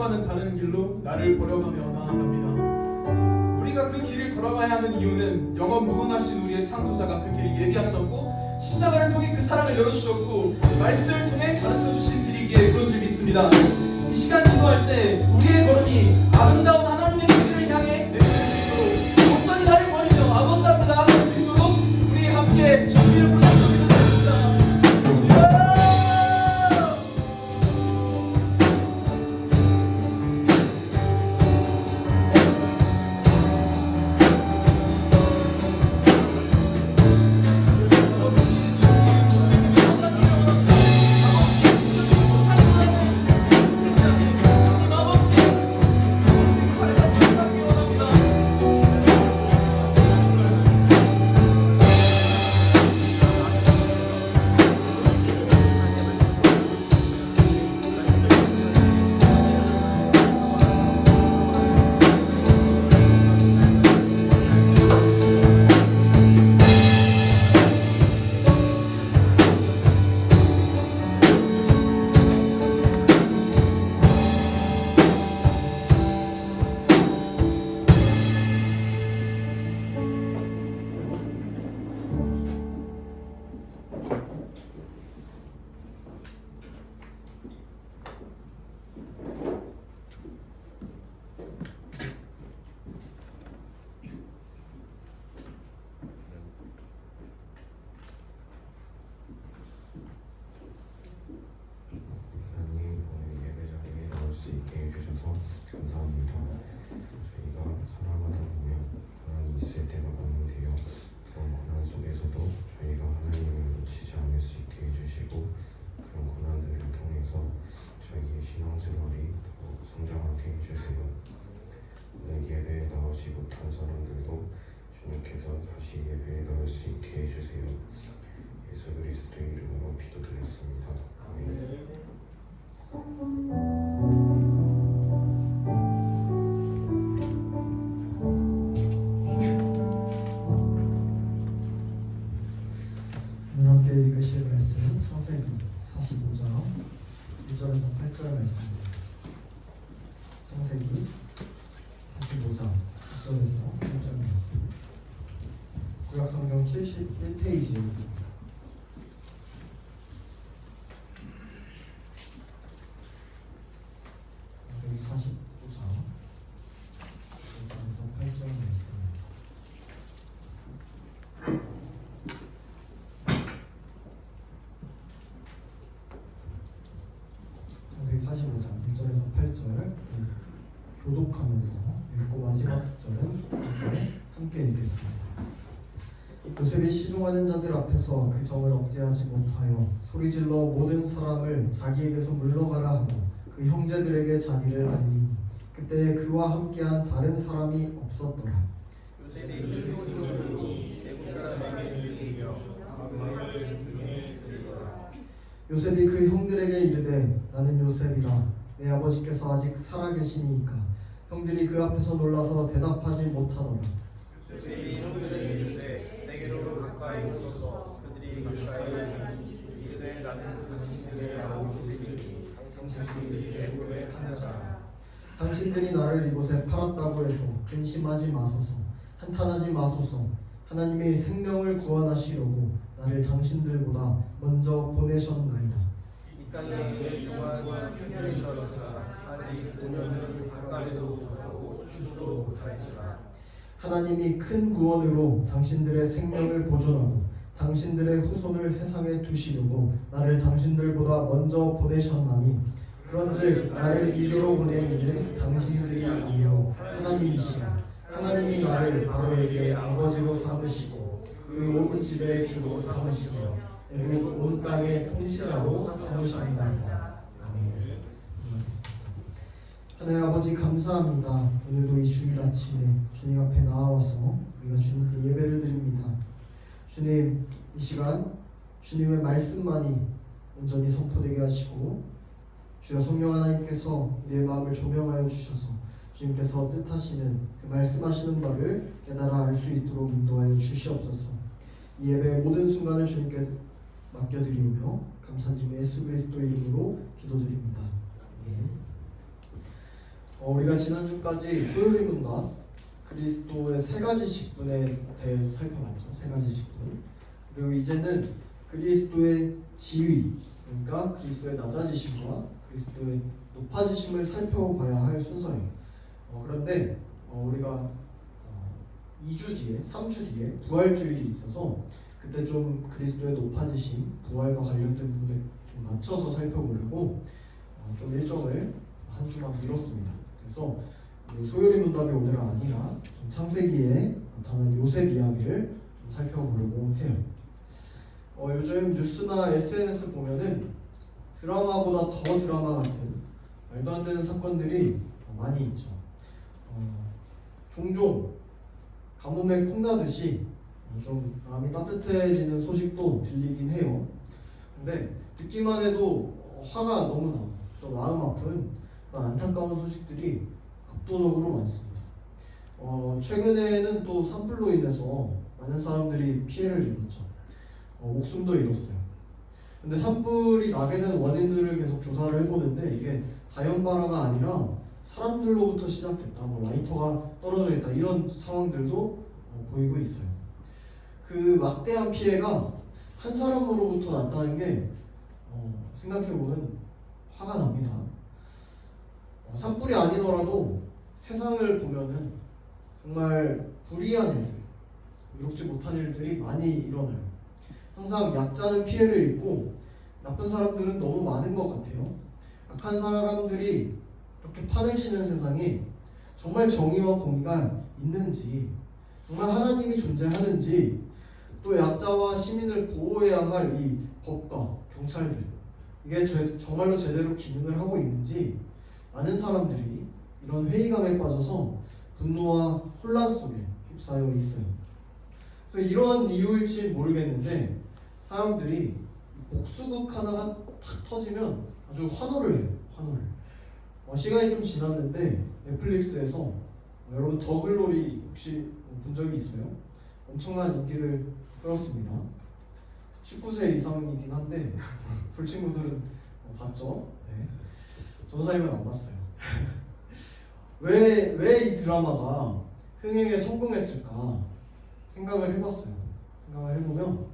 세상과는 다른 길로 나를 보려가며 나아갑니다. 우리가 그 길을 걸어가야 하는 이유는 영원 무궁하신 우리의 창조자가 그 길을 예비하셨고 십자가를 통해 그 사랑을 열어주셨고 말씀을 통해 가르쳐주신 길이기에 그런 줄 믿습니다. 이 시간 기도할 때 우리의 걸음이 아름다운 하나님의 세계를 향해 내려갈 수 있도록 온전히 나를 버리며 아버지 앞에 나아갈 수 있도록 우리 함께 준비를 부탁드립니다. 감사합니다. 저희가 살아가다 보면 고난이 있을 때가 많은데요. 그런 고난 속에서도 저희가 하나님을 놓치지 않을 수 있게 해주시고 그런 고난들을 통해서 저희의 신앙생활이 더 성장하게 해주세요. 오늘 예배에 나오지 못한 사람들도 주님께서 다시 예배에 나올 수 있게 해주세요. 예수 그리스도의 이름으로 기도드렸습니다. 아멘. 함께 읽으실 말씀은 창세기 45장 1절에서 8절 말씀입니다. 창세기 45장 1절에서 8절 말씀. 구약성경 71페이지에 있습니다. 교독하면서 읽고 마지막 구절은 함께 읽겠습니다. 요셉이 시종하는 자들 앞에서 그 정을 억제하지 못하여 소리질러 모든 사람을 자기에게서 물러가라 하고 그 형제들에게 자기를 알리니 그때 그와 함께한 다른 사람이 없었더라. 요셉이 그 형들에게 이르되 나는 요셉이라 내 아버지께서 아직 살아계시니이까 형들이 그 앞에서 놀라서 대답하지 못하더라. 요셉이 형들에게 이르되 내게로 가까이 오소서. 그들이 가까이 오니 이르되 나는 당신에게 아우시니 당신들이 애굽에 파는 자라. 당신들이 나를 이곳에 팔았다고 해서 근심하지 마소서. 한탄하지 마소서. 하나님이 생명을 구원하시려고 나를 당신들보다 먼저 보내셨나이다. 이 땅에 동안 흉년이 들었으나 아직 5년은 가까이도 못하고 추수도 못할지라. 하나님이 큰 구원으로 당신들의 생명을 보존하고 당신들의 후손을 세상에 두시려고 나를 당신들보다 먼저 보내셨나니 그런즉 나를 이리로 보낸 이는 당신들이 아니요 하나님이시라. 하나님이 나를 바로에게 아버지로 삼으시고 그 온 집의 주로 삼으시며 애굽 온 땅의 통치자로 삼으셨나이다. 아멘. 기도하겠습니다. 하나님 아버지 감사합니다. 오늘도 이 주일 아침에 주님 앞에 나와서 우리가 주님께 예배를 드립니다. 주님, 이 시간 주님의 말씀만이 온전히 선포되게 하시고 주여 성령 하나님께서 우리의 마음을 조명하여 주셔서 주님께서 뜻하시는 그 말씀하시는 바를 깨달아 알 수 있도록 인도하여 주시옵소서. 이 예배의 모든 순간을 주님께 맡겨드리오며 감사드리며 예수 그리스도 이름으로 기도드립니다. 아멘. 우리가 지난주까지 소요리문과 그리스도의 세 가지 직분에 대해서 살펴봤죠. 세 가지 직분. 그리고 이제는 그리스도의 지위, 그러니까 그리스도의 낮아지심과 그리스도의 높아지심을 살펴봐야 할 순서예요. 그런데 우리가 2주 뒤에, 3주 뒤에 부활주일이 있어서 그때 좀 그리스도의 높아지심, 부활과 관련된 부분을 좀 맞춰서 살펴보려고 좀 일정을 한 주만 미뤘습니다. 그래서 소요리 문답이 오늘은 아니라 좀 창세기에 나타난 요셉 이야기를 좀 살펴보려고 해요. 요즘 뉴스나 SNS 보면은 드라마보다 더 드라마 같은 말도 안 되는 사건들이 많이 있죠. 종종 가뭄에 콩나듯이 좀 마음이 따뜻해지는 소식도 들리긴 해요. 근데 듣기만 해도 화가 너무 나고 또 마음 아픈 안타까운 소식들이 압도적으로 많습니다. 최근에는 또 산불로 인해서 많은 사람들이 피해를 입었죠. 목숨도 잃었어요. 근데 산불이 나게 된 원인들을 계속 조사를 해보는데 이게 자연발화가 아니라 사람들로부터 시작됐다, 라이터가 떨어져 있다 이런 상황들도 보이고 있어요. 그 막대한 피해가 한 사람으로부터 났다는 게 생각해보면 화가 납니다. 산불이 아니더라도 세상을 보면은 정말 불의한 일들, 이롭지 못한 일들이 많이 일어나요. 항상 약자는 피해를 입고 나쁜 사람들은 너무 많은 것 같아요. 악한 사람들이 이렇게 판을 치는 세상에 정말 정의와 공의가 있는지, 정말 하나님이 존재하는지, 또 약자와 시민을 보호해야 할 이 법과 경찰들, 이게 정말로 제대로 기능을 하고 있는지 많은 사람들이 이런 회의감에 빠져서 분노와 혼란 속에 휩싸여 있어요. 그래서 이런 이유일지 모르겠는데 사람들이 복수극 하나가 탁 터지면 아주 환호를 해요. 환호를. 시간이 좀 지났는데 넷플릭스에서 여러분 더글로리 혹시 본 적이 있어요? 엄청난 인기를 끌었습니다. 19세 이상이긴 한데 볼 친구들은 봤죠? 네. 전사님은 안 봤어요. 왜 이 드라마가 흥행에 성공했을까 생각을 해봤어요. 생각을 해보면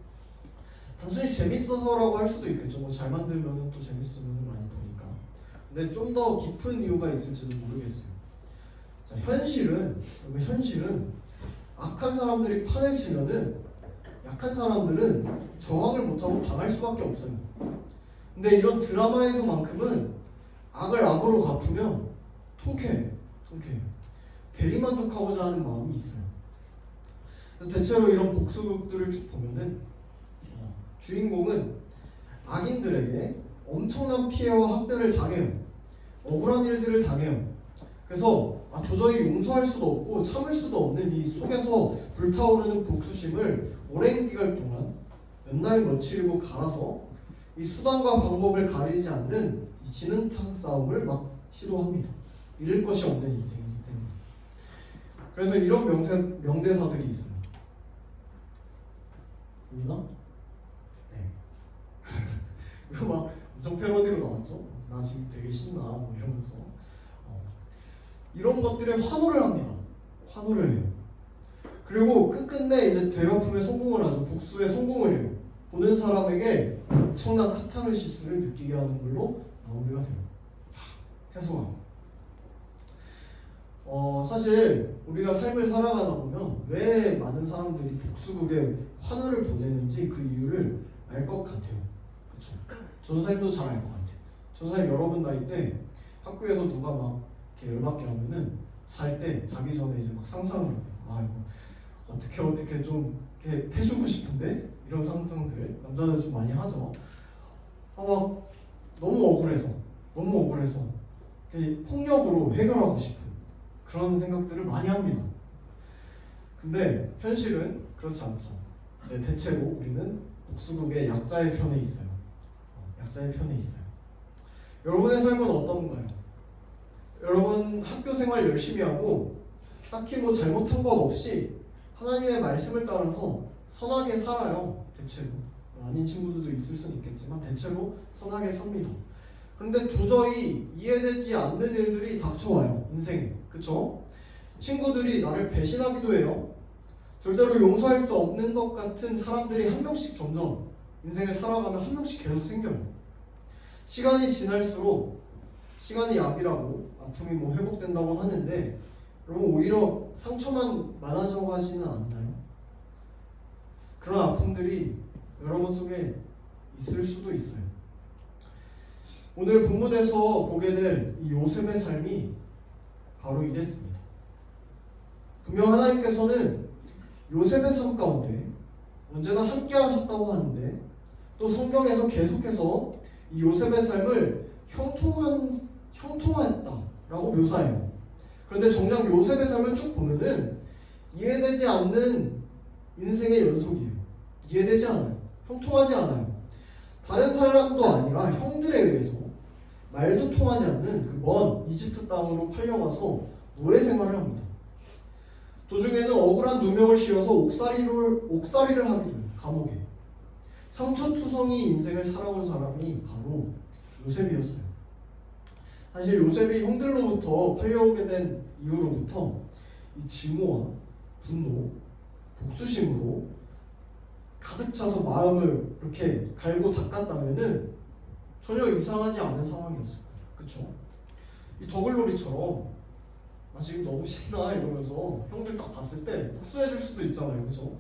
단순히 재밌어서라고 할 수도 있겠죠. 잘 만들면 또 재밌으면 많이 보니까. 근데 좀 더 깊은 이유가 있을지도 모르겠어요. 자, 현실은 악한 사람들이 판을 치면은 약한 사람들은 저항을 못하고 당할 수밖에 없어요. 근데 이런 드라마에서만큼은 악을 악으로 갚으면 통쾌해. 통쾌해요. 대리만족하고자 하는 마음이 있어요. 그래서 대체로 이런 복수극들을 쭉 보면은 주인공은 악인들에게 엄청난 피해와 학대를 당해요. 억울한 일들을 당해요. 그래서 도저히 용서할 수도 없고 참을 수도 없는 이 속에서 불타오르는 복수심을 오랜 기간 동안 몇 날 며칠이고 갈아서 이 수단과 방법을 가리지 않는 이 지능탕 싸움을 막 시도합니다. 잃을 것이 없는 인생이기 때문에. 그래서 이런 명대사들이 있어요. 보이나? 네. 이거 막 엄청 패러디로 나왔죠? 나 지금 되게 신나 뭐 이러면서 이런 것들에 환호를 합니다. 환호를 해요. 그리고 끝끝내 이제 되갚음에 성공을 하죠. 복수에 성공을 해요. 보는 사람에게 엄청난 카타르시스를 느끼게 하는 걸로 마무리가 돼요. 해소가. 사실 우리가 삶을 살아가다 보면 왜 많은 사람들이 복수극에 환호를 보내는지 그 이유를 알 것 같아요. 그렇죠? 전사님도 잘 알 것 같아요. 전사님 여러분 나이 때 학교에서 누가 막 이렇게 열받게 하면은 잘 때 자기 전에 이제 막 상상을 해요. 이거 어떻게 좀 이렇게 해주고 싶은데 이런 상상들 남자들 좀 많이 하죠. 막 너무 억울해서 폭력으로 해결하고 싶은 그런 생각들을 많이 합니다. 근데 현실은 그렇지 않죠. 이제 대체로 우리는 복수극의 약자의 편에 있어요. 약자의 편에 있어요. 여러분의 삶은 어떤가요? 여러분 학교 생활 열심히 하고 딱히 뭐 잘못한 것 없이 하나님의 말씀을 따라서 선하게 살아요. 대체로. 아닌 친구들도 있을 수는 있겠지만 대체로 선하게 삽니다. 그런데 도저히 이해되지 않는 일들이 닥쳐와요. 인생에. 그쵸? 친구들이 나를 배신하기도 해요. 절대로 용서할 수 없는 것 같은 사람들이 한 명씩 점점 인생을 살아가면 한 명씩 계속 생겨요. 시간이 지날수록 시간이 약이라고 아픔이 뭐 회복된다고 하는데 여러분 오히려 상처만 많아져 가지는 않나요? 그런 아픔들이 여러분 속에 있을 수도 있어요. 오늘 본문에서 보게 될 이 요셉의 삶이 바로 이랬습니다. 분명 하나님께서는 요셉의 삶 가운데 언제나 함께 하셨다고 하는데 또 성경에서 계속해서 이 요셉의 삶을 형통했다라고 묘사해요. 그런데 정작 요셉의 삶을 쭉 보면은 이해되지 않는 인생의 연속이에요. 이해되지 않아요. 형통하지 않아요. 다른 사람도 아니라 형들에 의해서 말도 통하지 않는 그 먼 이집트 땅으로 팔려가서 노예 생활을 합니다. 도중에는 억울한 누명을 씌워서 옥살이를 하기도 해요. 감옥에. 상처투성이 인생을 살아온 사람이 바로 요셉이었어요. 사실 요셉이 형들로부터 팔려오게 된 이후로부터 이 증오와 분노, 복수심으로 가득 차서 마음을 이렇게 갈고 닦았다면은 전혀 이상하지 않은 상황이었을 거예요. 그쵸? 이 더글로리처럼 지금 너무 신나 이러면서 형들 딱 봤을 때 복수해줄 수도 있잖아요. 그죠?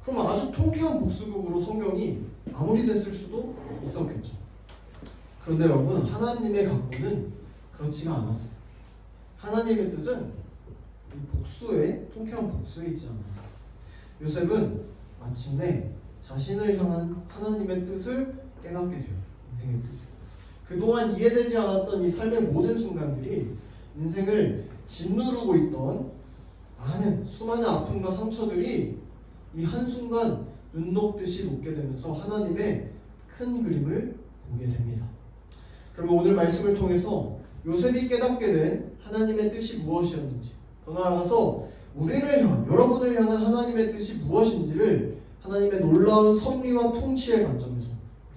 그럼 아주 통쾌한 복수극으로 성경이 마무리됐을 수도 있었겠죠. 그런데 여러분 하나님의 각본은 그렇지가 않았어요. 하나님의 뜻은 이 복수에 통쾌한 복수에 있지 않았어요. 요셉은 마침내 자신을 향한 하나님의 뜻을 깨닫게 돼요. 인생의 뜻을. 그동안 이해되지 않았던 이 삶의 모든 순간들이 인생을 짓누르고 있던 수많은 아픔과 상처들이 이 한순간 눈 녹듯이 녹게 되면서 하나님의 큰 그림을 보게 됩니다. 그러면 오늘 말씀을 통해서 요셉이 깨닫게 된 하나님의 뜻이 무엇이었는지, 더 나아가서 우리를 향한, 여러분을 향한 하나님의 뜻이 무엇인지를 하나님의 놀라운 섭리와 통치의 관점에서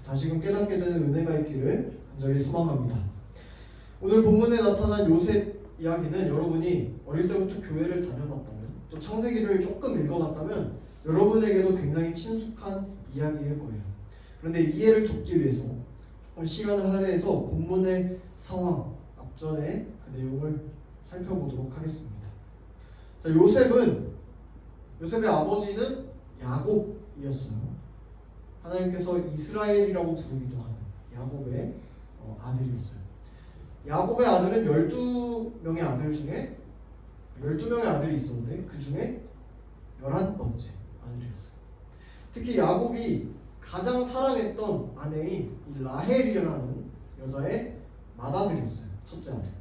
다시금 깨닫게 되는 은혜가 있기를 간절히 소망합니다. 오늘 본문에 나타난 요셉 이야기는 여러분이 어릴 때부터 교회를 다녀봤다면, 또 창세기를 조금 읽어봤다면 여러분에게도 굉장히 친숙한 이야기일 거예요. 그런데 이해를 돕기 위해서 조금 시간을 할애해서 본문의 상황, 앞전의 그 내용을 살펴보도록 하겠습니다. 자, 요셉의 아버지는 야곱이었어요. 하나님께서 이스라엘이라고 부르기도 하는 야곱의 아들이었어요. 야곱의 아들은 12명의 아들 중에 12명의 아들이 있었는데 그 중에 11번째 아들이었어요. 특히 야곱이 가장 사랑했던 아내인 이 라헬이라는 여자의 맏아들이었어요. 첫째 아들.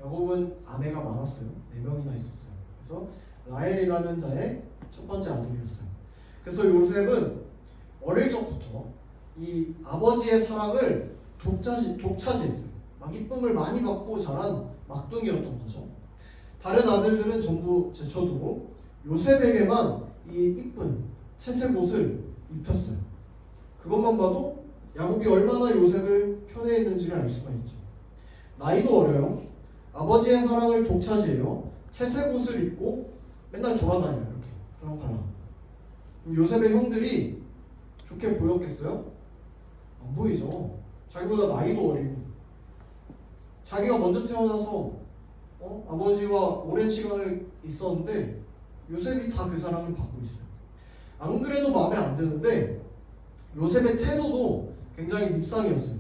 야곱은 아내가 많았어요. 4명이나 있었어요. 그래서 라헬이라는 자의 첫 번째 아들이었어요. 그래서 요셉은 어릴 적부터 이 아버지의 사랑을 독차지했어요. 막 이쁨을 많이 받고 자란 막둥이였던 거죠. 다른 아들들은 전부 제쳐두고 요셉에게만 이 이쁜 채색 옷을 입혔어요. 그것만 봐도 야곱이 얼마나 요셉을 편애했는지를 알 수가 있죠. 나이도 어려요. 아버지의 사랑을 독차지해요. 채색 옷을 입고 맨날 돌아다녀요. 이렇게 팔랑팔랑. 요셉의 형들이 좋게 보였겠어요? 안 보이죠. 자기보다 나이도 어리고 자기가 먼저 태어나서 아버지와 오랜 시간을 있었는데 요셉이 다 그 사랑을 받고 있어요. 안 그래도 마음에 안 드는데 요셉의 태도도 굉장히 밉상이었어요.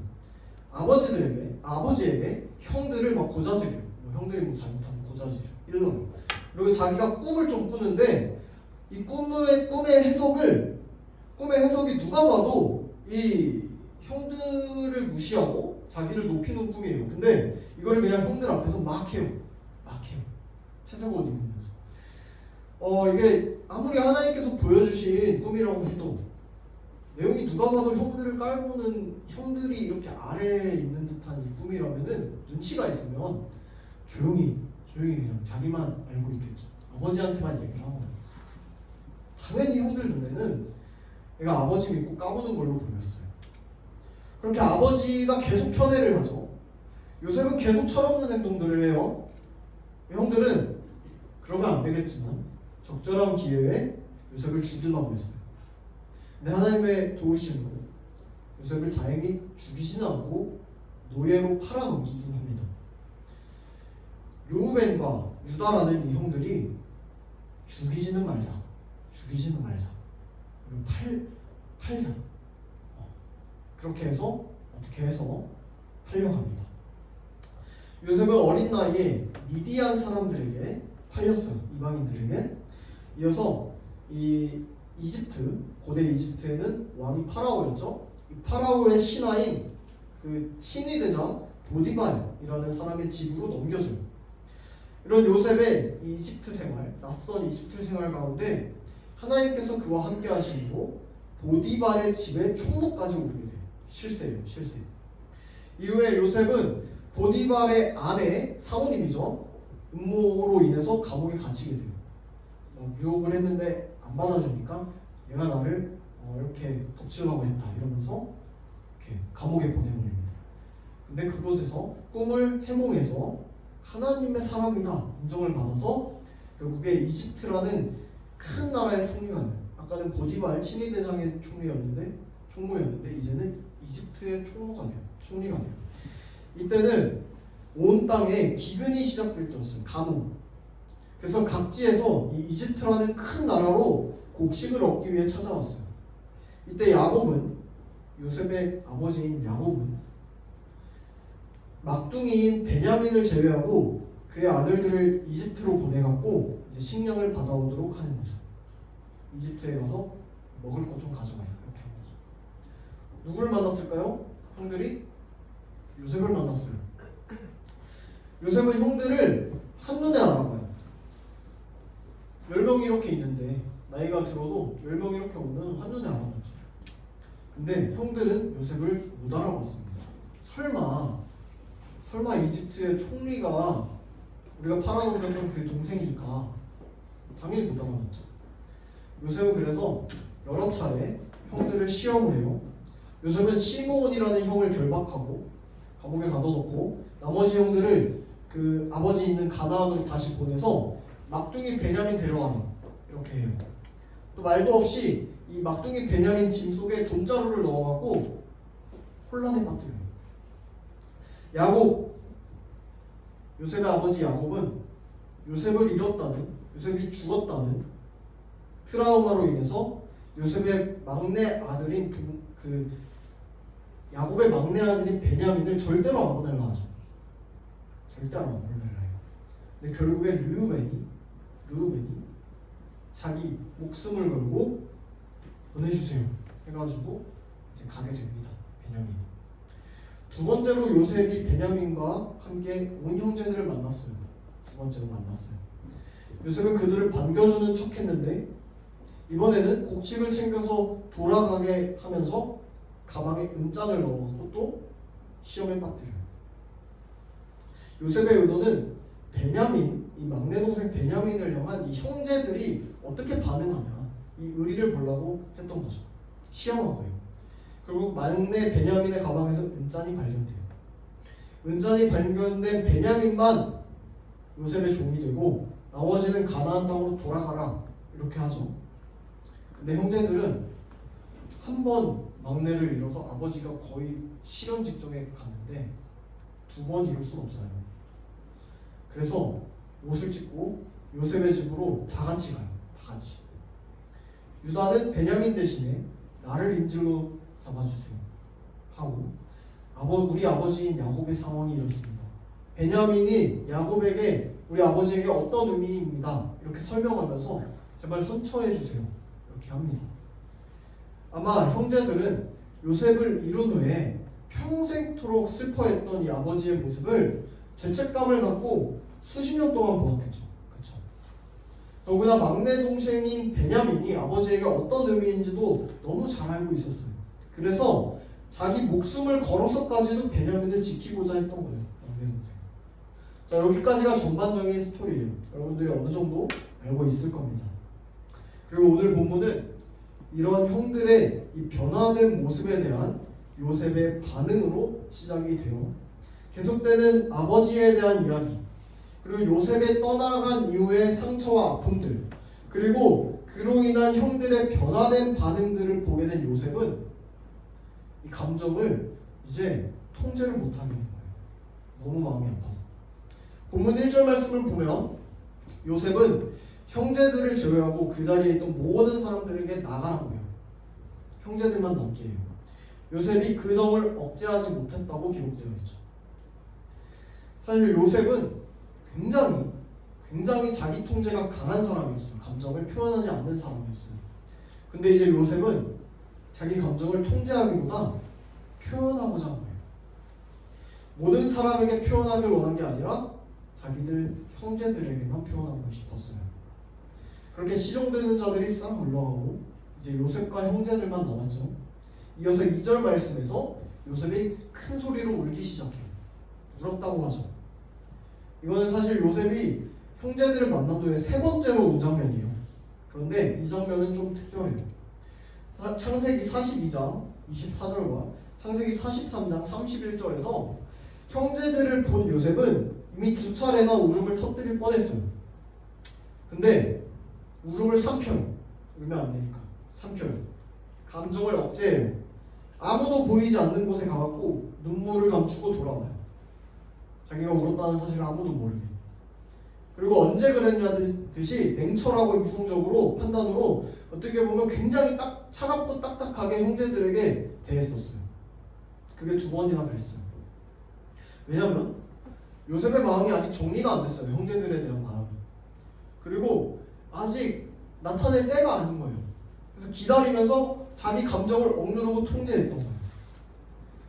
아버지에게 형들을 막 고자질해요. 형들이 뭐 잘못하면 고자질해요. 이러요. 그리고 자기가 꿈을 좀 꾸는데 이 꿈의 해석이 누가 봐도 이 형들을 무시하고 자기를 높이는 꿈이에요. 근데 이걸 그냥 형들 앞에서 막 해요. 채색 옷 입으면서. 이게 아무리 하나님께서 보여주신 꿈이라고 해도 내용이 누가 봐도 형들을 깔보는 형들이 이렇게 아래에 있는 듯한 이 꿈이라면은 눈치가 있으면 조용히 그냥 자기만 알고 있겠죠. 아버지한테만 얘기를 하고 당연히 형들 눈에는 얘가 아버지 믿고 까부는 걸로 보였어요. 그렇게 아버지가 계속 편애를 하죠. 요셉은 계속 철없는 행동들을 해요. 형들은 그러면 안 되겠지만 적절한 기회에 요셉을 죽이려고 했어요. 근데 하나님의 도우심으로 요셉을 다행히 죽이지는 않고 노예로 팔아넘기긴 합니다. 르우벤과 유다라는 이 형들이 죽이지는 말자. 팔자. 그렇게 해서 어떻게 해서 팔려갑니다. 요셉은 어린 나이에 미디안 사람들에게 팔렸어요. 이방인들에게. 이어서 이 고대 이집트에는 왕이 파라오였죠. 이 파라오의 신하인 그 신위 대장 보디발이라는 사람의 집으로 넘겨져요. 이런 요셉의 낯선 이집트 생활 가운데 하나님께서 그와 함께 하시고 보디발의 집에 총무까지 오르게 돼요. 실세. 이후에 요셉은 보디발의 아내 사모님이죠. 음모로 인해서 감옥에 갇히게 돼요. 유혹을 했는데 안 받아주니까 얘가 나를 이렇게 덮치려고 했다 이러면서 이렇게 감옥에 보내버립니다. 근데 그곳에서 꿈을 해몽해서 하나님의 사람이다 인정을 받아서 결국에 이집트라는 큰 나라의 총리가 돼요. 아까는 보디발 친위대장의 총무였는데 이제는 이집트의 총리가 돼요. 이때는 온 땅에 기근이 시작될 때였어요. 가뭄. 그래서 각지에서 이 이집트라는 큰 나라로 곡식을 얻기 위해 찾아왔어요. 이때 요셉의 아버지인 야곱은 막둥이인 베냐민을 제외하고 그의 아들들을 이집트로 보내갖고 이제 식량을 받아오도록 하는 거죠. 이집트에 가서 먹을 것 좀 가져가요. 이렇게 한 거죠. 누구를 만났을까요? 형들이 요셉을 만났어요. 요셉은 형들을 한눈에 알아봐요. 10명이 이렇게 있는데 나이가 들어도 10명이 이렇게 오면 한눈에 알아봤죠. 근데 형들은 요셉을 못 알아봤습니다. 설마 이집트의 총리가 우리가 팔아넘겼던 그 동생일까? 당연히 못 알아봤죠. 요셉은 그래서 여러 차례 형들을 시험을 해요. 요셉은 시므온이라는 형을 결박하고 감옥에 가둬놓고 나머지 형들을 그 아버지 있는 가나안으로 다시 보내서 막둥이 베냐민 데려와라 이렇게 해요. 또 말도 없이 이 막둥이 베냐민 짐 속에 돈자루를 넣어갖고 혼란에 빠뜨려요. 요셉의 아버지 야곱은 요셉이 죽었다는 트라우마로 인해서 요셉의 막내 아들인 야곱의 막내 아들인 베냐민을 절대로 안 보내려 하죠. 절대로 안 보내려 해요. 근데 결국에 르우벤이 자기 목숨을 걸고 보내주세요 해가지고 이제 가게 됩니다. 베냐민. 두 번째로 요셉이 베냐민과 함께 온 형제들을 만났어요. 두 번째로 만났어요. 요셉은 그들을 반겨주는 척했는데 이번에는 곡식을 챙겨서 돌아가게 하면서 가방에 은잔을 넣어서 또 시험에 빠뜨려요. 요셉의 의도는 베냐민, 이 막내 동생 베냐민을 향한 이 형제들이 어떻게 반응하냐 이 의리를 보려고 했던 거죠. 시험한 거예요. 그리고 막내 베냐민의 가방에서 은잔이 발견돼요. 은잔이 발견된 베냐민만 요셉의 종이 되고 나머지는 가나안 땅으로 돌아가라 이렇게 하죠. 근데 형제들은 한 번 막내를 잃어서 아버지가 거의 실현 직전에 갔는데 두 번 잃을 수는 없어요. 그래서 옷을 찢고 요셉의 집으로 다 같이 가요. 다 같이. 유다는 베냐민 대신에 나를 인질로 잡아주세요 하고 우리 아버지인 야곱의 상황이 이렇습니다. 베냐민이 야곱에게 우리 아버지에게 어떤 의미입니다 이렇게 설명하면서 제발 선처해 주세요 이렇게 합니다. 아마 형제들은 요셉을 이룬 후에 평생토록 슬퍼했던 이 아버지의 모습을 죄책감을 갖고 수십 년 동안 보았겠죠. 그렇죠? 더구나 막내 동생인 베냐민이 아버지에게 어떤 의미인지도 너무 잘 알고 있었어요. 그래서 자기 목숨을 걸어서까지도 베냐민을 지키고자 했던 거예요. 막내 동생. 자, 여기까지가 전반적인 스토리예요. 여러분들이 어느 정도 알고 있을 겁니다. 그리고 오늘 본문은 이런 형들의 이 변화된 모습에 대한 요셉의 반응으로 시작이 돼요. 계속되는 아버지에 대한 이야기, 그리고 요셉의 떠나간 이후의 상처와 아픔들, 그리고 그로 인한 형들의 변화된 반응들을 보게 된 요셉은 이 감정을 이제 통제를 못하게 된 거예요. 너무 마음이 아파서. 본문 1절 말씀을 보면 요셉은 형제들을 제외하고 그 자리에 있던 모든 사람들에게 나가라고 해요. 형제들만 남게 해요. 요셉이 그 점을 억제하지 못했다고 기록되어 있죠. 사실 요셉은 굉장히 자기 통제가 강한 사람이었어요. 감정을 표현하지 않는 사람이었어요. 근데 이제 요셉은 자기 감정을 통제하기보다 표현하고자 한 거예요. 모든 사람에게 표현하길 원한 게 아니라 자기들 형제들에게만 표현하고 싶었어요. 그렇게 시종되는 자들이 싹 물러가고 이제 요셉과 형제들만 남았죠. 이어서 2절 말씀에서 요셉이 큰 소리로 울기 시작해요. 울었다고 하죠. 이거는 사실 요셉이 형제들을 만난 후에 세 번째로 운 장면이에요. 그런데 이 장면은 좀 특별해요. 창세기 42장 24절과 창세기 43장 31절에서 형제들을 본 요셉은 이미 두 차례나 울음을 터뜨릴 뻔했어요. 근데 울음을 삼켜요. 울면 안 되니까 삼켜요. 감정을 억제해요. 아무도 보이지 않는 곳에 가갖고 눈물을 감추고 돌아와요. 자기가 울었다는 사실을 아무도 모르게. 그리고 언제 그랬냐듯이 냉철하고 이성적으로 판단으로 어떻게 보면 굉장히 차갑고 딱딱하게 형제들에게 대했었어요. 그게 두 번이나 그랬어요. 왜냐하면 요셉의 마음이 아직 정리가 안 됐어요. 형제들에 대한 마음이. 그리고 아직 나타낼 때가 아닌 거예요. 그래서 기다리면서 자기 감정을 억누르고 통제했던 거예요.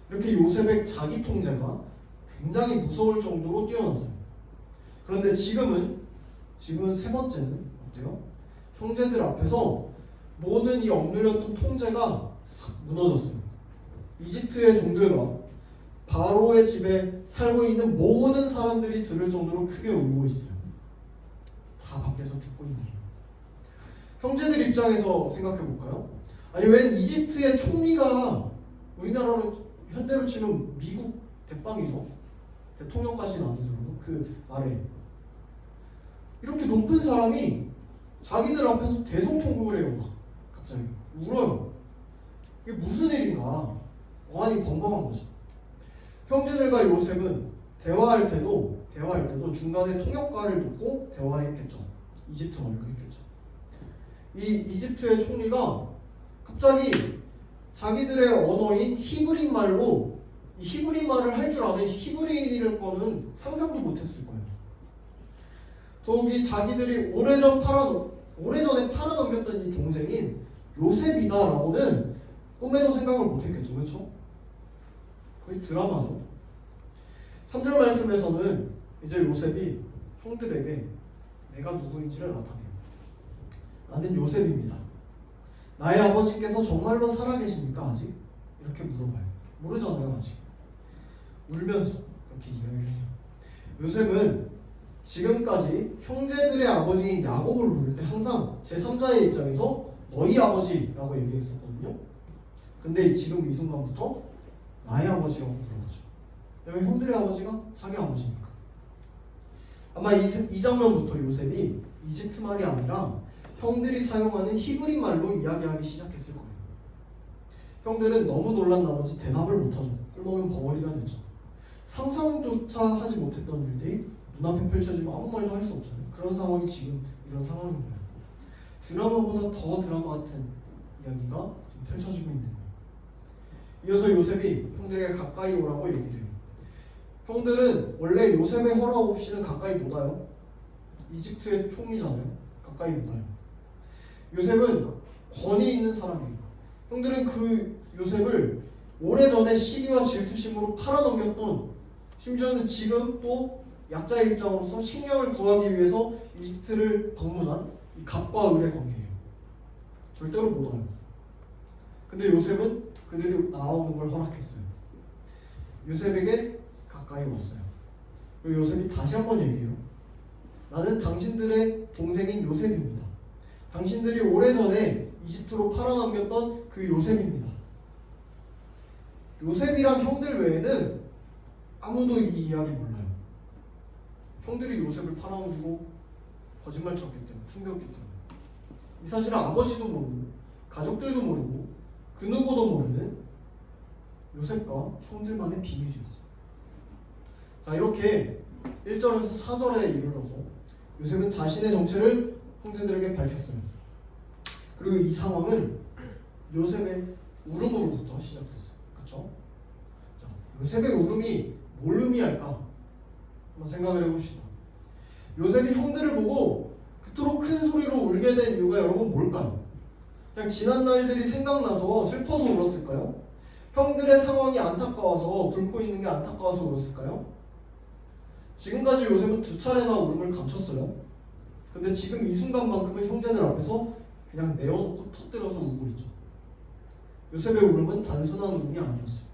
이렇게 요셉의 자기 통제가 굉장히 무서울 정도로 뛰어났어요. 그런데 지금은 세 번째는 어때요? 형제들 앞에서 모든 이 억눌렸던 통제가 싹 무너졌어요. 이집트의 종들과 바로의 집에 살고 있는 모든 사람들이 들을 정도로 크게 울고 있어요. 다 밖에서 듣고 있네요. 형제들 입장에서 생각해 볼까요? 아니 웬 이집트의 총리가 우리나라로 현대로 치면 미국 대빵이죠. 대통령까지는 아니더라도 그 아래 이렇게 높은 사람이 자기들 앞에서 대성통곡을 해요. 막 갑자기 울어요. 이게 무슨 일인가? 어안이 벙벙한 거죠. 형제들과 요셉은 대화할 때도 중간에 통역가를 놓고 대화했겠죠. 이집트 말로 했겠죠. 이 이집트의 총리가 갑자기 자기들의 언어인 히브리 말로 이 히브리 말을 할 줄 아는 히브리인일 거는 상상도 못했을 거예요. 더욱이 자기들이 오래전에 팔아넘겼던 이 동생인 요셉이다라고는 꿈에도 생각을 못했겠죠, 그렇죠? 거의 드라마죠. 3절 말씀에서는 이제 요셉이 형들에게 내가 누구인지를 나타내요. 나는 요셉입니다. 나의 아버지께서 정말로 살아계십니까 아직? 이렇게 물어봐요. 모르잖아요 아직. 울면서 이렇게 이야기를 해요. 요셉은 지금까지 형제들의 아버지인 야곱을 부를 때 항상 제3자의 입장에서 너희 아버지라고 얘기했었거든요. 근데 지금 이 순간부터 나의 아버지라고 부르죠. 왜냐면 형들의 아버지가 자기 아버지니까. 아마 이 장면부터 요셉이 이집트 말이 아니라 형들이 사용하는 히브리 말로 이야기하기 시작했을 거예요. 형들은 너무 놀란 나머지 대답을 못하죠. 꿀먹은 벙어리가 됐죠. 상상조차 하지 못했던 일들이 눈앞에 펼쳐지면 아무 말도 할 수 없잖아요. 그런 상황이 지금 이런 상황인 거예요. 드라마보다 더 드라마 같은 이야기가 지금 펼쳐지고 있는 거예요. 이어서 요셉이 형들에게 가까이 오라고 얘기를 해요. 형들은 원래 요셉의 허락 없이는 가까이 못 와요. 이집트의 총리잖아요. 가까이 못 와요. 요셉은 권위 있는 사람이에요. 형들은 그 요셉을 오래전에 시기와 질투심으로 팔아넘겼던, 심지어는 지금 또 약자의 입장으로서 식량을 구하기 위해서 이집트를 방문한 이 갑과 을의 관계예요. 절대로 못 와요. 근데 요셉은 그들이 나오는 걸 허락했어요. 요셉에게 가까이 왔어요. 그리고 요셉이 다시 한번 얘기해요. 나는 당신들의 동생인 요셉입니다. 당신들이 오래전에 이집트로 팔아넘겼던 그 요셉입니다. 요셉이랑 형들 외에는 아무도 이 이야기 몰라요. 형들이 요셉을 팔아넘기고 거짓말 쳤기 때문에, 숨겼기 때문에. 이 사실은 아버지도 모르고 가족들도 모르고 그 누구도 모르는 요셉과 형들만의 비밀이었어요. 자, 이렇게 1절에서 4절에 이르러서 요셉은 자신의 정체를 형제들에게 밝혔어요. 그리고 이 상황은 요셉의 울음으로부터 시작됐어요. 그렇죠? 자, 요셉의 울음이 뭘 의미할까? 한번 생각을 해봅시다. 요셉이 형들을 보고 그토록 큰 소리로 울게 된 이유가 여러분 뭘까요? 그냥 지난 날들이 생각나서 슬퍼서 울었을까요? 형들의 상황이 안타까워서 굶고 있는 게 안타까워서 울었을까요? 지금까지 요셉은 2차례나 울음을 감췄어요. 근데 지금 이 순간만큼은 형제들 앞에서 그냥 내어놓고 터뜨려서 울고 있죠. 요셉의 울음은 단순한 울음이 아니었어요.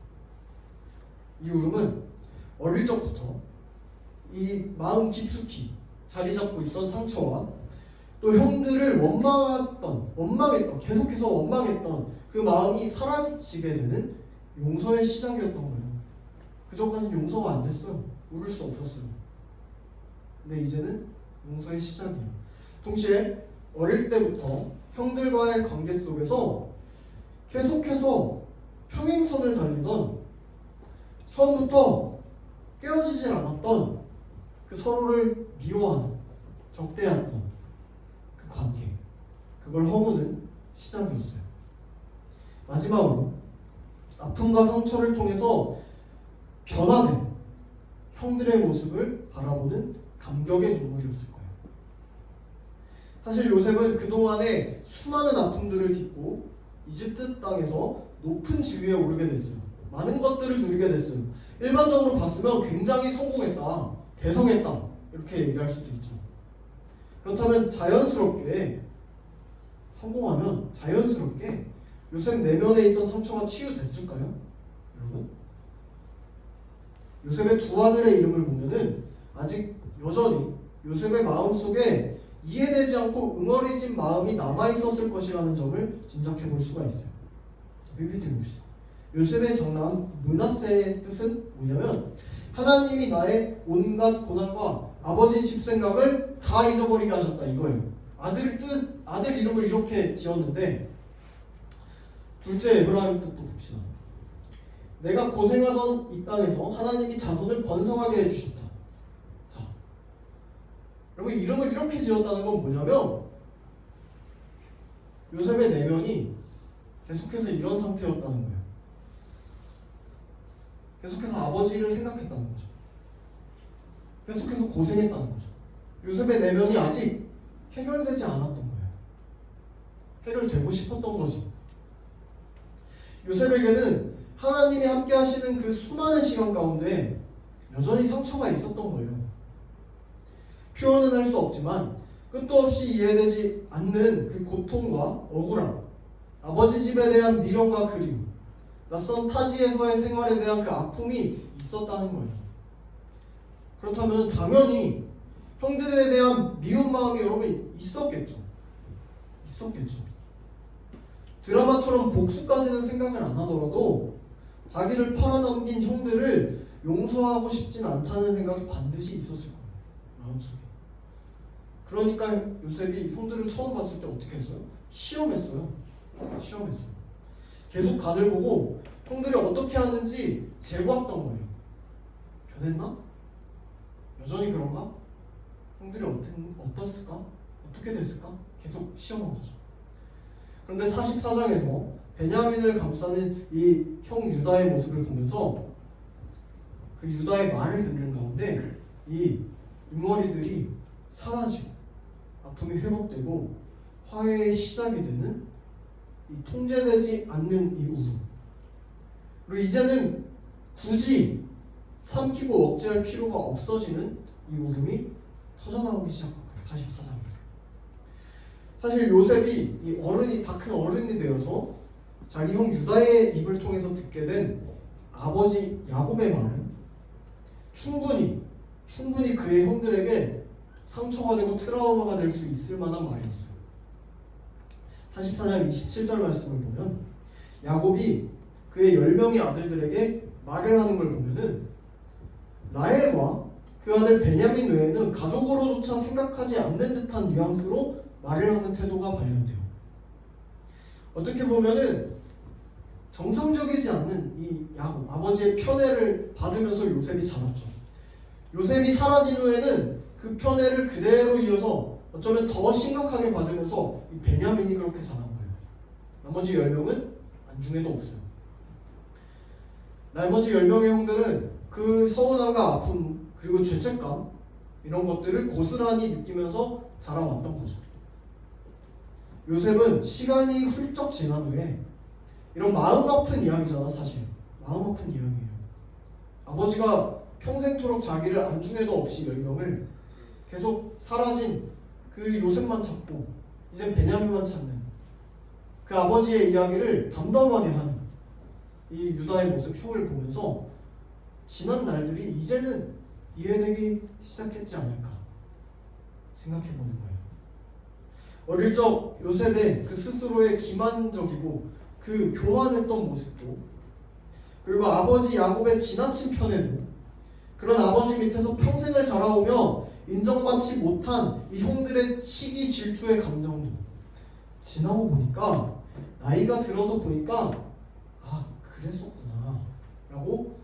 이 울음은 어릴 적부터 이 마음 깊숙이 자리 잡고 있던 상처와 또 형들을 원망했던, 계속해서 원망했던 그 마음이 사라지게 되는 용서의 시작이었던 거예요. 그전까지는 용서가 안 됐어요. 울을 수 없었어요. 근데 이제는 용서의 시작이에요. 동시에 어릴 때부터 형들과의 관계 속에서 계속해서 평행선을 달리던, 처음부터 깨어지질 않았던 그 서로를 미워하는, 적대했던 그 관계, 그걸 허무는 시작이었어요. 마지막으로 아픔과 상처를 통해서 변화된 형들의 모습을 바라보는 감격의 눈물이었을 거예요. 사실 요셉은 그동안에 수많은 아픔들을 딛고 이집트 땅에서 높은 지위에 오르게 됐어요. 많은 것들을 누리게 됐어요. 일반적으로 봤으면 굉장히 성공했다, 대성했다 이렇게 얘기할 수도 있죠. 그렇다면 성공하면 자연스럽게 요셉 내면에 있던 상처가 치유됐을까요? 여러분? 요셉의 두 아들의 이름을 보면은 아직 여전히 요셉의 마음속에 이해되지 않고 응어리진 마음이 남아있었을 것이라는 점을 짐작해 볼 수가 있어요. PPT 봅시다. 요셉의 장남 므낫세의 뜻은 뭐냐면 하나님이 나의 온갖 고난과 아버지 집생각을 다 잊어버리게 하셨다 이거예요. 아들 이름을 이렇게 지었는데 둘째 에브라임 뜻도 봅시다. 내가 고생하던 이 땅에서 하나님이 자손을 번성하게 해주셨다. 자, 여러분 이름을 이렇게 지었다는 건 뭐냐면 요셉의 내면이 계속해서 이런 상태였다는 거예요. 계속해서 아버지를 생각했다는 거죠. 계속해서 고생했다는 거죠. 요셉의 내면이 아직 해결되지 않았던 거예요. 해결되고 싶었던 거지. 요셉에게는 하나님이 함께 하시는 그 수많은 시간 가운데 여전히 상처가 있었던 거예요. 표현은 할 수 없지만 끝도 없이 이해되지 않는 그 고통과 억울함, 아버지 집에 대한 미련과 그리움, 낯선 타지에서의 생활에 대한 그 아픔이 있었다는 거예요. 그렇다면 당연히 형들에 대한 미운 마음이 여러분 있었겠죠. 드라마처럼 복수까지는 생각을 안 하더라도 자기를 팔아넘긴 형들을 용서하고 싶진 않다는 생각이 반드시 있었을 거예요. 마음속에. 그러니까 요셉이 형들을 처음 봤을 때 어떻게 했어요? 시험했어요. 계속 간을 보고 형들이 어떻게 하는지 재보았던 거예요. 변했나? 여전히 그런가? 형들이 어떻을까? 어떻게 됐을까? 계속 시험한 거죠. 그런데 44장에서 베냐민을 감싸는 이 형 유다의 모습을 보면서 그 유다의 말을 듣는 가운데 이 응어리들이 사라지고 아픔이 회복되고 화해의 시작이 되는 이 통제되지 않는 이 울음. 그리고 이제는 굳이 삼키고 억제할 필요가 없어지는 이 울음이 터져나오기 시작한 거예요. 44장에서. 사실 요셉이 이 어른이 다 큰 어른이 되어서 자기 형 유다의 입을 통해서 듣게 된 아버지 야곱의 말은 충분히 그의 형들에게 상처가 되고 트라우마가 될 수 있을 만한 말이었어요. 44장 27절 말씀을 보면 야곱이 그의 10명의 아들들에게 말을 하는 걸 보면은 라헬과 그 아들 베냐민 외에는 가족으로조차 생각하지 않는 듯한 뉘앙스로 말을 하는 태도가 발견돼요. 어떻게 보면은 정상적이지 않는 이 야곱, 아버지의 편애를 받으면서 요셉이 자랐죠. 요셉이 사라진 후에는 그 편애를 그대로 이어서 어쩌면 더 심각하게 받으면서 이 베냐민이 그렇게 자란 거예요. 나머지 10명은 안중에도 없어요. 나머지 10명의 형들은 그 서운함과 아픔 그리고 죄책감 이런 것들을 고스란히 느끼면서 자라왔던 거죠. 요셉은 시간이 훌쩍 지난 후에 이런 마음 아픈 이야기잖아. 사실 마음 아픈 이야기예요. 아버지가 평생토록 자기를 안중에도 없이 10명을 계속 사라진 그 요셉만 찾고 이젠 베냐민만 찾는 그 아버지의 이야기를 담담하게 하는 이 유다의 모습 형을 보면서 지난 날들이 이제는 이해되기 시작했지 않을까 생각해보는 거예요. 어릴 적 요셉의 그 스스로의 기만적이고 그 교만했던 모습도 그리고 아버지 야곱의 지나친 편애도 그런 아버지 밑에서 평생을 자라오며 인정받지 못한 이 형들의 시기 질투의 감정도 지나고 보니까 나이가 들어서 보니까 아 그랬었구나 라고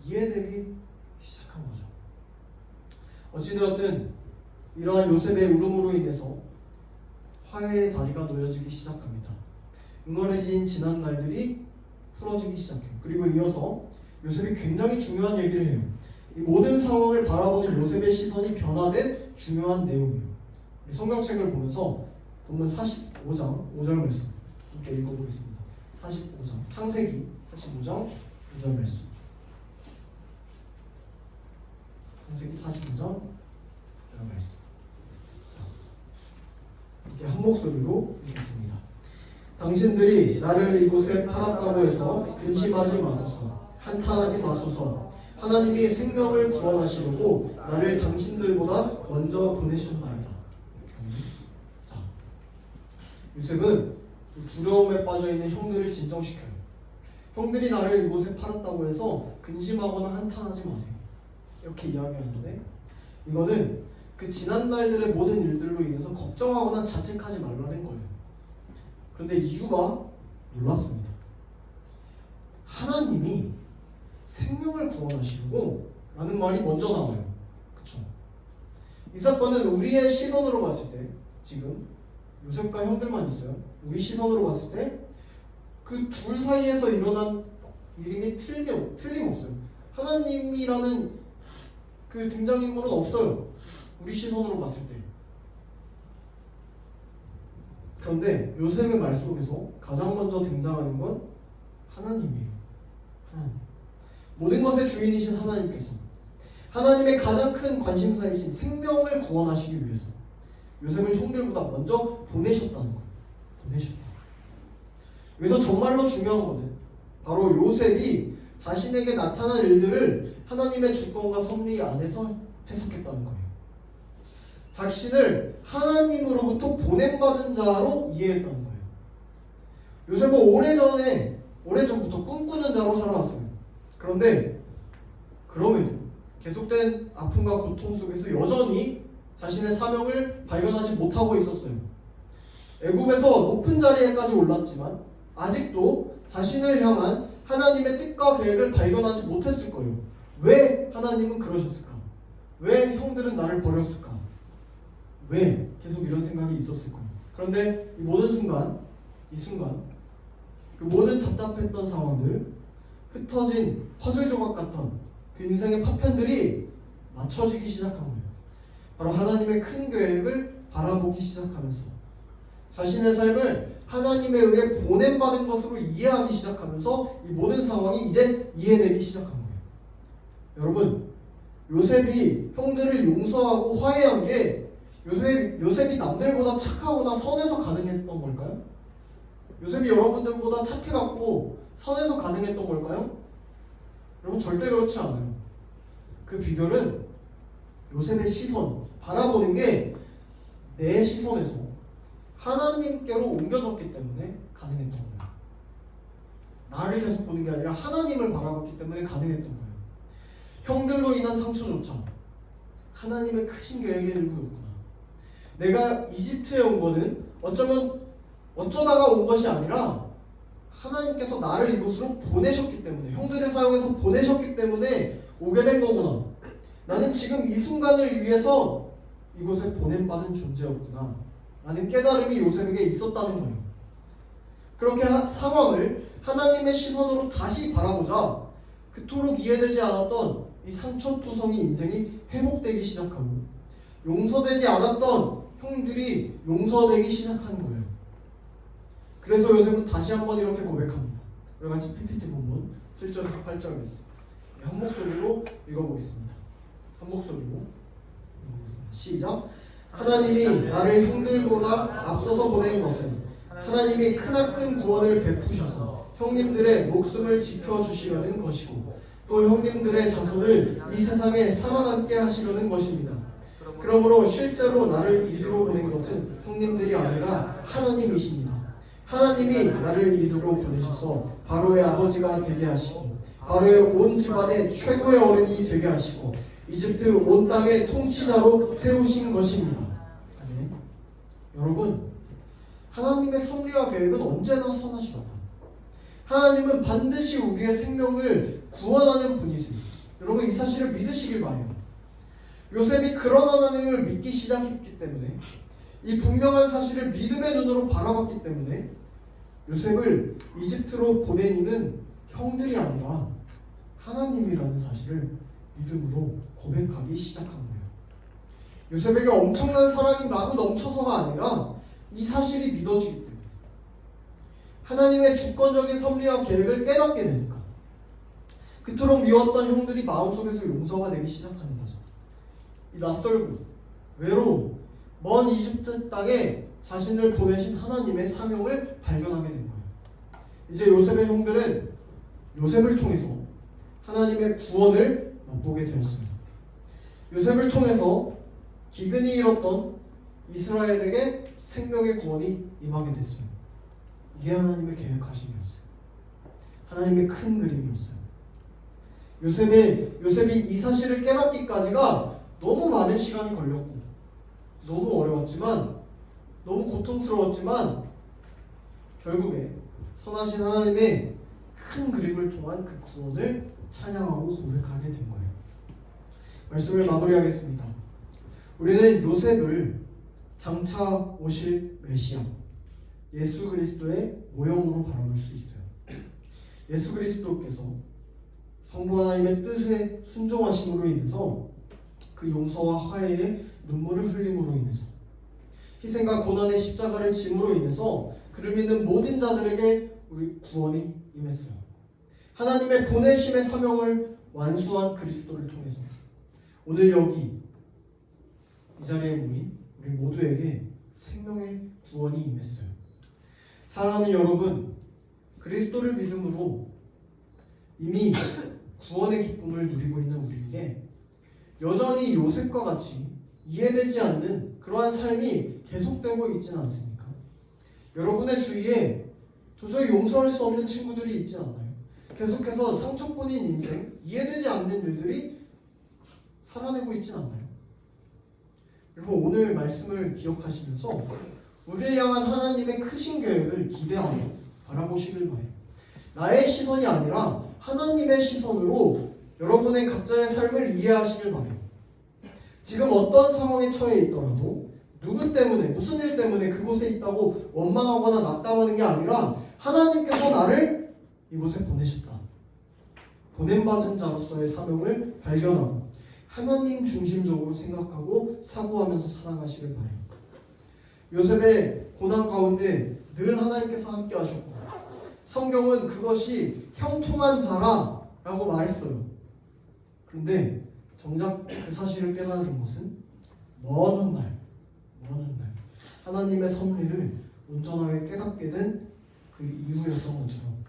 이해되기 시작한 거죠. 어찌되었든 이러한 요셉의 울음으로 인해서 화해의 다리가 놓여지기 시작합니다. 응어리진 지난 날들이 풀어지기 시작해요. 그리고 이어서 요셉이 굉장히 중요한 얘기를 해요. 이 모든 상황을 바라보는 요셉의 시선이 변화된 중요한 내용이에요. 성경책을 보면서 본문 45장 5절 말씀 함께 읽어보겠습니다. 45장 창세기 45장 5절 말씀. 창세기 45장 5절 말씀. 자, 함께 한 목소리로 읽겠습니다. 당신들이 나를 이곳에 팔았다고 해서 근심하지 마소서, 한탄하지 마소서. 하나님이 생명을 구원하시려고 나를 당신들보다 먼저 보내셨나이다. 자, 요셉은 두려움에 빠져있는 형들을 진정시켜요. 형들이 나를 이곳에 팔았다고 해서 근심하거나 한탄하지 마세요. 이렇게 이야기하는데 이거는 그 지난 날들의 모든 일들로 인해서 걱정하거나 자책하지 말라는 거예요. 그런데 이유가 놀랍습니다. 하나님이 생명을 구원하시려고 라는 말이 먼저 나와요. 그쵸? 이 사건은 우리의 시선으로 봤을 때 지금 요셉과 형들만 있어요. 우리 시선으로 봤을 때 그 둘 사이에서 일어난 일임이 틀림없어요. 하나님이라는 그 등장인물은 없어요. 우리 시선으로 봤을 때. 그런데 요셉의 말 속에서 가장 먼저 등장하는 건 하나님이에요. 하나님. 모든 것의 주인이신 하나님께서 하나님의 가장 큰 관심사이신 생명을 구원하시기 위해서 요셉을 형들보다 먼저 보내셨다는 거예요. 보내셨다. 여기서 정말로 중요한 거는 바로 요셉이 자신에게 나타난 일들을 하나님의 주권과 섭리 안에서 해석했다는 거예요. 자신을 하나님으로부터 보냄받은 자로 이해했다는 거예요. 요셉은 오래전부터 꿈꾸는 자로 살아왔어요. 그런데 그럼에도 계속된 아픔과 고통 속에서 여전히 자신의 사명을 발견하지 못하고 있었어요. 애굽에서 높은 자리에까지 올랐지만 아직도 자신을 향한 하나님의 뜻과 계획을 발견하지 못했을 거예요. 왜 하나님은 그러셨을까? 왜 형들은 나를 버렸을까? 왜 계속 이런 생각이 있었을 거예요. 그런데 이 순간 그 모든 답답했던 상황들, 흩어진 퍼즐 조각 같던 그 인생의 파편들이 맞춰지기 시작한 거예요. 바로 하나님의 큰 계획을 바라보기 시작하면서 자신의 삶을 하나님에 의해 보냄받은 것으로 이해하기 시작하면서 이 모든 상황이 이제 이해되기 시작한 거예요. 여러분, 요셉이 형들을 용서하고 화해한 게 요셉이 남들보다 착하거나 선해서 가능했던 걸까요? 요셉이 여러분들보다 착해갖고 선해서 가능했던 걸까요? 여러분, 절대 그렇지 않아요. 그 비결은 요셉의 시선, 바라보는 게 내 시선에서 하나님께로 옮겨졌기 때문에 가능했던 거예요. 나를 계속 보는 게 아니라 하나님을 바라봤기 때문에 가능했던 거예요. 형들로 인한 상처조차 하나님의 크신 계획의 일부였구나. 내가 이집트에 온 거는 어쩌다가 온 것이 아니라 하나님께서 나를 이곳으로 보내셨기 때문에, 형들을 사용해서 보내셨기 때문에 오게 된 거구나. 나는 지금 이 순간을 위해서 이곳에 보냄받은 존재였구나 라는 깨달음이 요셉에게 있었다는 거예요. 그렇게 상황을 하나님의 시선으로 다시 바라보자 그토록 이해되지 않았던 이 상처투성이 인생이 회복되기 시작하고, 용서되지 않았던 형들이 용서되기 시작한 거예요. 그래서 요셉은 다시 한번 이렇게 고백합니다. 우리 같이 PPT 본문 7절에서 8절 한 목소리로 읽어보겠습니다. 한 목소리로 시작. 하나님이 나를 형들보다 앞서서 보낸 것은 하나님이 크나큰 구원을 베푸셔서 형님들의 목숨을 지켜주시려는 것이고 또 형님들의 자손을 이 세상에 살아남게 하시려는 것입니다. 그러므로 실제로 나를 이리로 보낸 것은 형님들이 아니라 하나님이십니다. 하나님이 나를 이리로 보내셔서 바로의 아버지가 되게 하시고 바로의 온 집안의 최고의 어른이 되게 하시고 이집트 온 땅의 통치자로 세우신 것입니다. 네. 여러분, 하나님의 섭리와 계획은 언제나 선하십니다. 하나님은 반드시 우리의 생명을 구원하는 분이세요. 여러분, 이 사실을 믿으시길 바라요. 요셉이 그런 하나님을 믿기 시작했기 때문에, 이 분명한 사실을 믿음의 눈으로 바라봤기 때문에 요셉을 이집트로 보낸 이는 형들이 아니라 하나님이라는 사실을 믿음으로 고백하기 시작한 거예요. 요셉에게 엄청난 사랑이 마구 넘쳐서가 아니라 이 사실이 믿어지기 때문에, 하나님의 주권적인 섭리와 계획을 깨닫게 되니까 그토록 미웠던 형들이 마음속에서 용서가 되기 시작하는 거죠. 이 낯설고 외로운 먼 이집트 땅에 자신을 보내신 하나님의 사명을 발견하게 된 거예요. 이제 요셉의 형들은 요셉을 통해서 하나님의 구원을 맛보게 되었습니다. 요셉을 통해서 기근이 일었던 이스라엘에게 생명의 구원이 임하게 됐어요. 이게 하나님의 계획하심이었어요. 하나님의 큰 그림이었어요. 요셉이 이 사실을 깨닫기까지가 너무 많은 시간이 걸렸고 너무 어려웠지만, 너무 고통스러웠지만 결국에 선하신 하나님의 큰 그림을 통한 그 구원을 찬양하고 고백하게 된 거예요. 말씀을 마무리하겠습니다. 우리는 요셉을 장차 오실 메시아 예수 그리스도의 모형으로 바라볼 수 있어요. 예수 그리스도께서 성부 하나님의 뜻에 순종하심으로 인해서 그 용서와 화해의 눈물을 흘림으로 인해서 희생과 고난의 십자가를 짐으로 인해서 그를 믿는 모든 자들에게 우리 구원이 임했어요. 하나님의 보내심의 사명을 완수한 그리스도를 통해서 오늘 여기 이 자리에 모인 우리 모두에게 생명의 구원이 임했어요. 사랑하는 여러분, 그리스도를 믿음으로 이미 구원의 기쁨을 누리고 있는 우리에게 여전히 요셉과 같이 이해되지 않는 그러한 삶이 계속되고 있지는 않습니까? 여러분의 주위에 도저히 용서할 수 없는 친구들이 있지 않나요? 계속해서 상처뿐인 인생, 이해되지 않는 일들이 살아내고 있진 않나요? 여러분, 오늘 말씀을 기억하시면서 우리를 향한 하나님의 크신 계획을 기대하며 바라보시길 바래요. 나의 시선이 아니라 하나님의 시선으로 여러분의 각자의 삶을 이해하시길 바래요. 지금 어떤 상황에 처해 있더라도 누구 때문에, 무슨 일 때문에 그곳에 있다고 원망하거나 낙담하는 게 아니라 하나님께서 나를 이곳에 보내셨다. 보냄받은 자로서의 사명을 발견하고 하나님 중심적으로 생각하고 사고하면서 살아가시길 바래요. 요셉의 고난 가운데 늘 하나님께서 함께 하셨고 성경은 그것이 형통한 자라라고 말했어요. 그런데 정작 그 사실을 깨달은 것은 먼 훗날 하나님의 섭리를 온전하게 깨닫게 된 그 이후였던 것처럼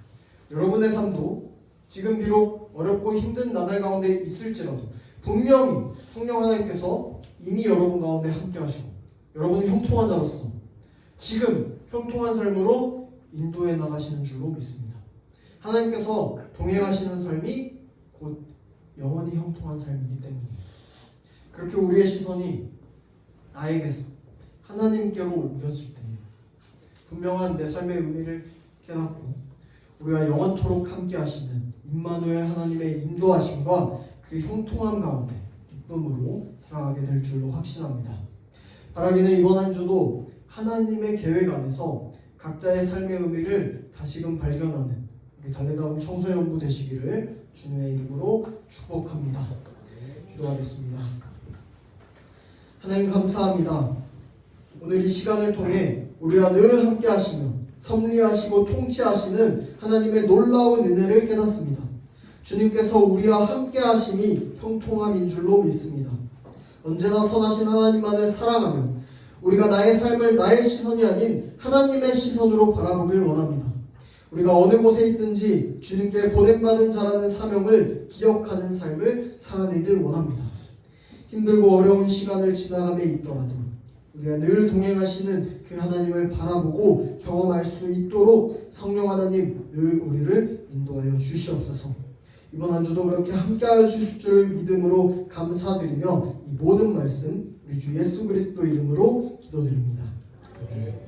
여러분의 삶도 지금 비록 어렵고 힘든 나날 가운데 있을지라도 분명히 성령 하나님께서 이미 여러분 가운데 함께 하시고 여러분이 형통한 자로서 지금 형통한 삶으로 인도해 나가시는 줄로 믿습니다. 하나님께서 동행하시는 삶이 곧 영원히 형통한 삶이기 때문이에요. 그렇게 우리의 시선이 나에게서 하나님께로 옮겨질 때 분명한 내 삶의 의미를 깨닫고 우리와 영원토록 함께 하시는 임마누엘 하나님의 인도하심과 그 형통함 가운데 기쁨으로 살아가게 될 줄로 확신합니다. 바라기는 이번 한 주도 하나님의 계획 안에서 각자의 삶의 의미를 다시금 발견하는 우리 달래다운 청소년부 되시기를 주님의 이름으로 축복합니다. 기도하겠습니다. 하나님 감사합니다. 오늘 이 시간을 통해 우리와 늘 함께 하시며 섭리하시고 통치하시는 하나님의 놀라운 은혜를 깨닫습니다. 주님께서 우리와 함께 하심이 형통함인 줄로 믿습니다. 언제나 선하신 하나님만을 사랑하며 우리가 나의 삶을 나의 시선이 아닌 하나님의 시선으로 바라보길 원합니다. 우리가 어느 곳에 있든지 주님께 보냄받은 자라는 사명을 기억하는 삶을 살아내길 원합니다. 힘들고 어려운 시간을 지나가며 있더라도 우리가 늘 동행하시는 그 하나님을 바라보고 경험할 수 있도록 성령 하나님 늘 우리를 인도하여 주시옵소서. 이번 한 주도 그렇게 함께하여 주실 줄 믿음으로 감사드리며 이 모든 말씀 우리 주 예수 그리스도 이름으로 기도드립니다. 아멘.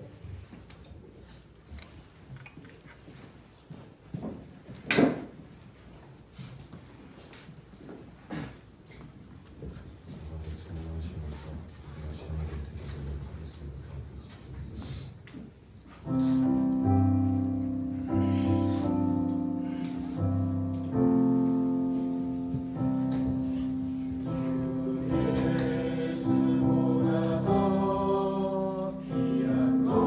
예수보다 더 귀한 것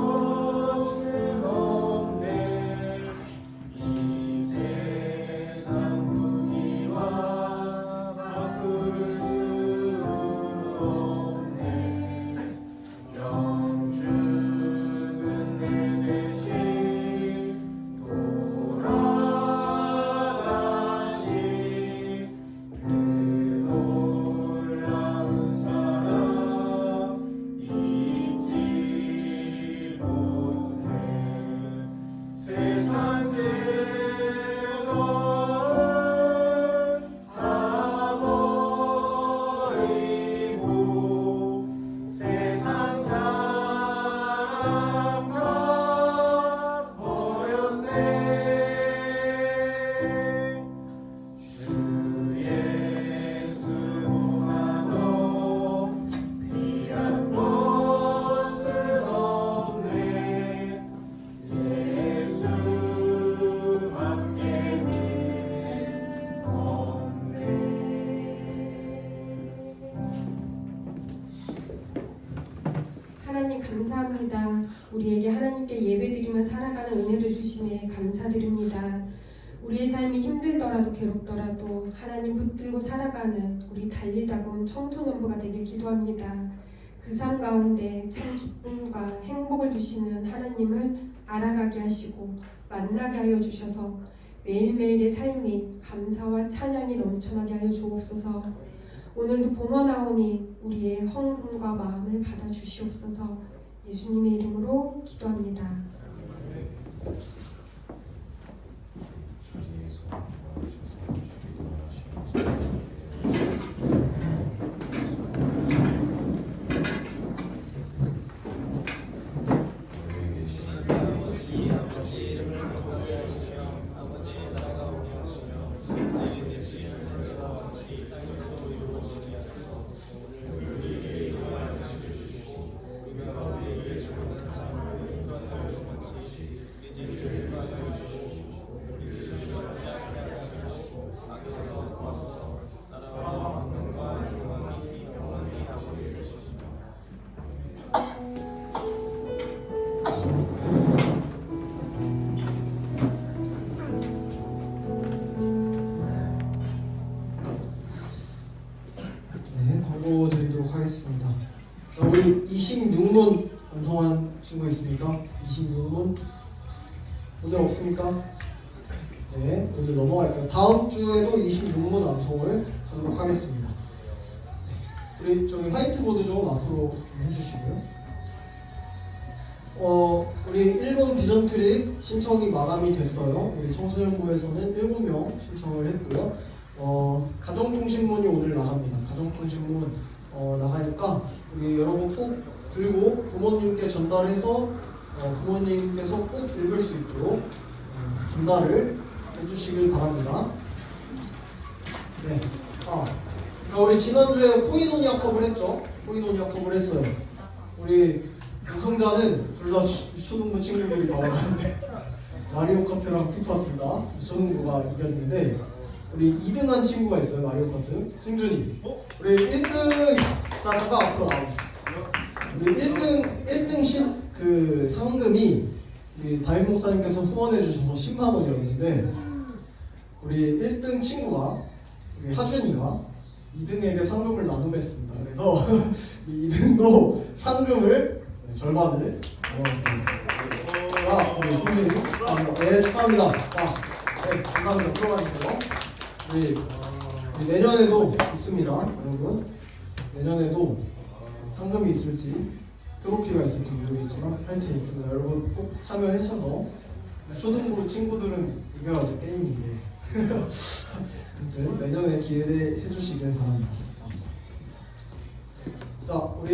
감사합니다. 우리에게 하나님께 예배드리며 살아가는 은혜를 주심에 감사드립니다. 우리의 삶이 힘들더라도 괴롭더라도 하나님 붙들고 살아가는 우리 달리다금 청소년부가 되길 기도합니다. 그 삶 가운데 참 기쁨과 행복을 주시는 하나님을 알아가게 하시고 만나게 하여 주셔서 매일매일의 삶이 감사와 찬양이 넘쳐나게 하여 주옵소서. 오늘도 봉헌하오니 우리의 헌금과 마음을 받아주시옵소서. 예수님의 이름으로 기도합니다. 자리에서 나와주셔서 주기도 하시면서 하늘에 계신 아버지 이름을 거룩하게 하시며 아버지의 나라가 오게 하시며 뜻이 되시는 것과 같이 땅에서도 이루어지게 하소서. 우리에게 일용할 것을 주시고 우리가 우리에게 잘못한 사람을 용서하여 주같이 이제 죄를 사하여 주시고 우리를 시험하게 하지 마시고 악에서 구하소서. 나라와 영광과 영광이 영원히 아버지의 것입니다. 네, 광고 드리도록 하겠습니다. 자, 우리 26문 방송한 친구 있습니까? 26문 오늘 없습니까? 네, 오늘 넘어갈게요. 다음 주에도 26문 방송을 하도록 하겠습니다. 우리 저기 화이트보드 좀 앞으로 좀 해주시고요. 우리 일본 비전 트립 신청이 마감이 됐어요. 우리 청소년부에서는 7명 신청을 했고요. 가정통신문이 오늘 나갑니다. 가정통신문 나가니까 우리 여러분 꼭 들고 부모님께 전달해서 부모님께서 꼭 읽을 수 있도록 전달을 해주시길 바랍니다. 네. 그러니까 우리 지난주에 코이노니 학업을 했죠. 코이노니 학업을 했어요. 우리 우승자는 둘 다 초등부 친구들이 받아갔는데 마리오 카트랑 피파 둘 다 초등부가 이겼는데 우리 2등한 친구가 있어요. 마리오 카트 승준이. 우리 1등 자 잠깐 앞으로 나오세요. 우리 1등 그 상금이 우리 다임 목사님께서 후원해 주셔서 10만 원이었는데 우리 1등 친구가 우리 하준이가 2등에게 상금을 나눔했습니다. 그래서 우리 2등도 상금을 절반을 나눠드리겠습니다. 자, 우리 승준이 축하합니다. 네, 축하합니다. 자, 네, 감사합니다. 들어가주세요. 우리 내년에도 있습니다, 여러분. 내년에도 상금이 있을지 트로피가 있을지 모르겠지만 하여튼 있습니다. 여러분 꼭 참여하셔서 초등부 친구들은 이겨야죠 게임인데 아무튼 내년에 기회를 해주시길 바랍니다. 자, 우리